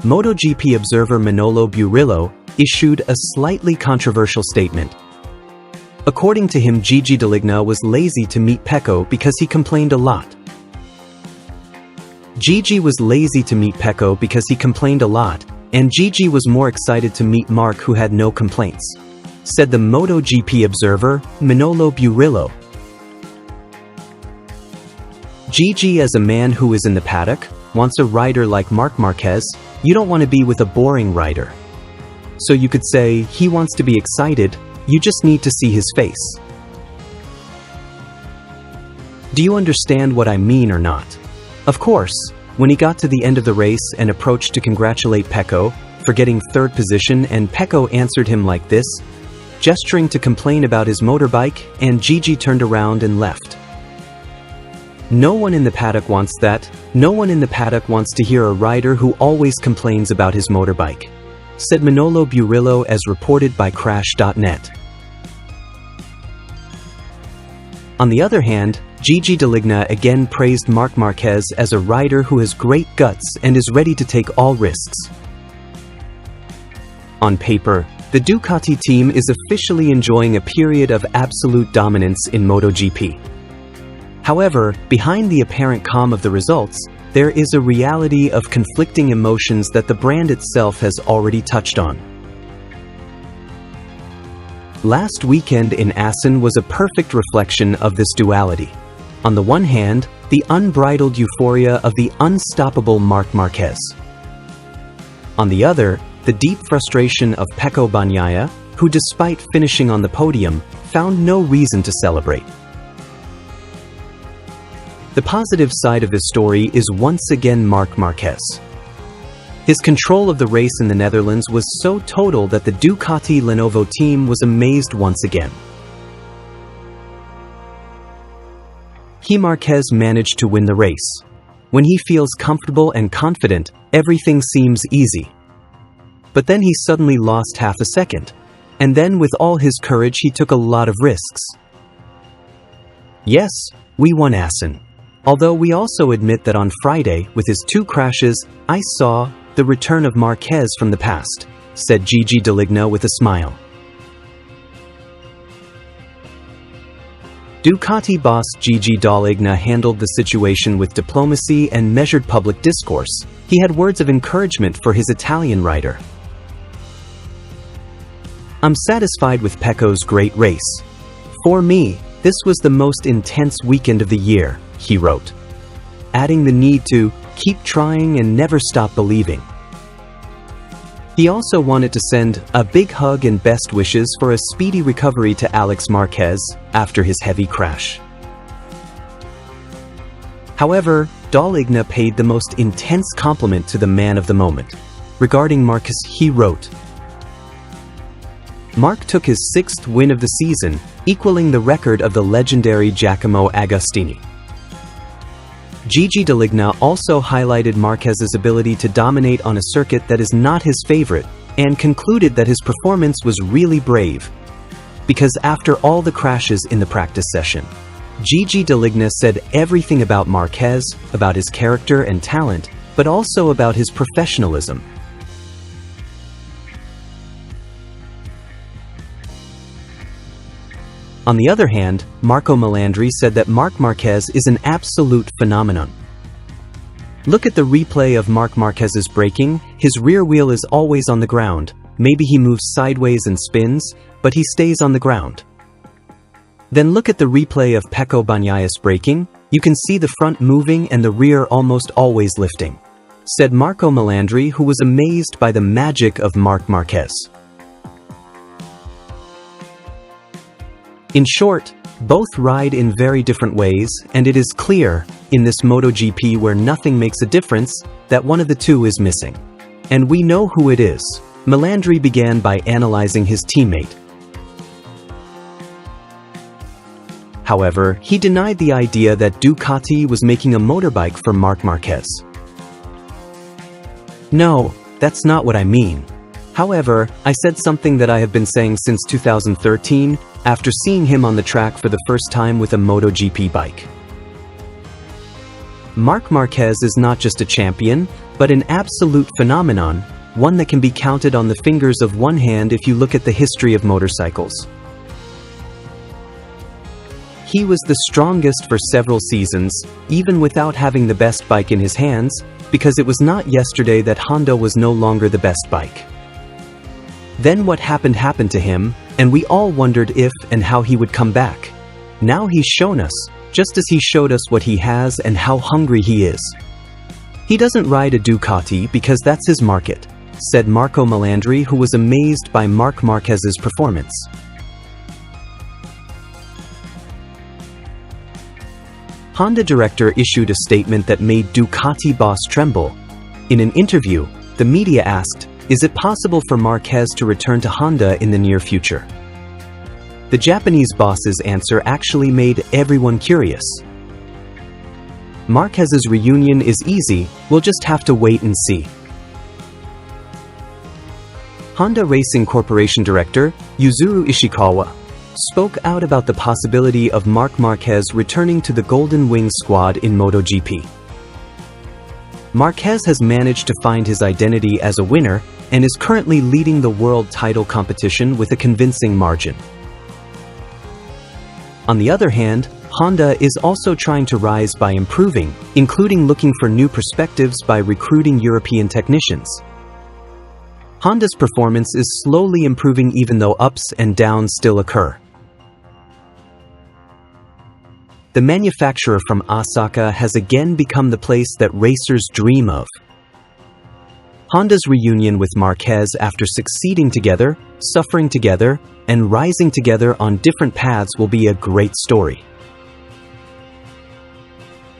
MotoGP observer Manolo Burillo issued a slightly controversial statement. According to him, Gigi Dall'Igna was lazy to meet Pecco because he complained a lot. Gigi was lazy to meet Pecco because he complained a lot, and Gigi was more excited to meet Marc, who had no complaints, said the MotoGP observer, Manolo Burillo. Gigi, as a man who is in the paddock, wants a rider like Marc Marquez. You don't want to be with a boring rider. So you could say, he wants to be excited, you just need to see his face. Do you understand what I mean or not? Of course, when he got to the end of the race and approached to congratulate Pecco for getting third position, and Pecco answered him like this, gesturing to complain about his motorbike, and Gigi turned around and left. No one in the paddock wants that. No one in the paddock wants to hear a rider who always complains about his motorbike, said Manolo Burillo, as reported by Crash.net. On the other hand, Gigi Dall'Igna again praised Marc Marquez as a rider who has great guts and is ready to take all risks. On paper, the Ducati team is officially enjoying a period of absolute dominance in MotoGP. However, behind the apparent calm of the results, there is a reality of conflicting emotions that the brand itself has already touched on. Last weekend in Assen was a perfect reflection of this duality. On the one hand, the unbridled euphoria of the unstoppable Marc Marquez. On the other, the deep frustration of Pecco Bagnaia, who, despite finishing on the podium, found no reason to celebrate. The positive side of this story is once again Marc Marquez. His control of the race in the Netherlands was so total that the Ducati Lenovo team was amazed once again. Marquez managed to win the race. When he feels comfortable and confident, everything seems easy. But then he suddenly lost half a second. And then with all his courage he took a lot of risks. Yes, we won Assen. Although we also admit that on Friday, with his 2 crashes, I saw the return of Marquez from the past, said Gigi Dall'Igna with a smile. Ducati boss Gigi Dall'Igna handled the situation with diplomacy and measured public discourse. He had words of encouragement for his Italian rider. I'm satisfied with Pecco's great race. For me, this was the most intense weekend of the year, he wrote, adding the need to keep trying and never stop believing. He also wanted to send a big hug and best wishes for a speedy recovery to Alex Marquez after his heavy crash. However, Dall'Igna paid the most intense compliment to the man of the moment. Regarding Marquez, he wrote, Marc took his 6th win of the season, equaling the record of the legendary Giacomo Agostini. Gigi Dall'Igna also highlighted Marquez's ability to dominate on a circuit that is not his favorite, and concluded that his performance was really brave. Because after all the crashes in the practice session, Gigi Dall'Igna said everything about Marquez, about his character and talent, but also about his professionalism. On the other hand, Marco Melandri said that Marc Marquez is an absolute phenomenon. Look at the replay of Marc Marquez's braking. His rear wheel is always on the ground. Maybe he moves sideways and spins, but he stays on the ground. Then look at the replay of Pecco Bagnaia's braking. You can see the front moving and the rear almost always lifting, said Marco Melandri, who was amazed by the magic of Marc Marquez. In short, both ride in very different ways, and it is clear, in this MotoGP where nothing makes a difference, that one of the two is missing. And we know who it is. Melandri began by analyzing his teammate. However, he denied the idea that Ducati was making a motorbike for Marc Marquez. No, that's not what I mean. However, I said something that I have been saying since 2013, after seeing him on the track for the first time with a MotoGP bike. Marc Marquez is not just a champion, but an absolute phenomenon, one that can be counted on the fingers of one hand if you look at the history of motorcycles. He was the strongest for several seasons, even without having the best bike in his hands, because it was not yesterday that Honda was no longer the best bike. Then what happened to him, and we all wondered if and how he would come back. Now he's shown us, just as he showed us what he has and how hungry he is. He doesn't ride a Ducati because that's his market, said Marco Melandri, who was amazed by Marc Marquez's performance. Honda director issued a statement that made Ducati boss tremble. In an interview, the media asked, "Is it possible for Marquez to return to Honda in the near future?" The Japanese boss's answer actually made everyone curious. "Marquez's reunion is easy, we'll just have to wait and see." Honda Racing Corporation director, Yuzuru Ishikawa, spoke out about the possibility of Marc Marquez returning to the Golden Wings squad in MotoGP. Marquez has managed to find his identity as a winner and is currently leading the world title competition with a convincing margin. On the other hand, Honda is also trying to rise by improving, including looking for new perspectives by recruiting European technicians. Honda's performance is slowly improving even though ups and downs still occur. The manufacturer from Osaka has again become the place that racers dream of. Honda's reunion with Marquez after succeeding together, suffering together, and rising together on different paths will be a great story.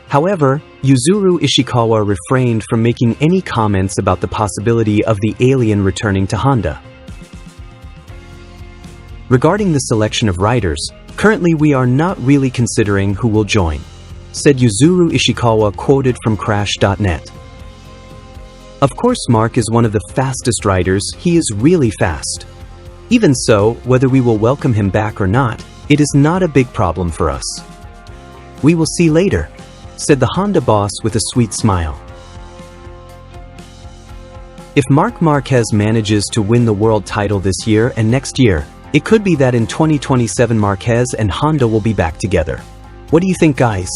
However, Yuzuru Ishikawa refrained from making any comments about the possibility of the alien returning to Honda. Regarding the selection of riders, currently we are not really considering who will join, said Yuzuru Ishikawa, quoted from Crash.net. Of course, Marc is one of the fastest riders, he is really fast. Even so, whether we will welcome him back or not, it is not a big problem for us. We will see later, said the Honda boss with a sweet smile. If Marc Marquez manages to win the world title this year and next year, it could be that in 2027 Marquez and Honda will be back together. What do you think, guys?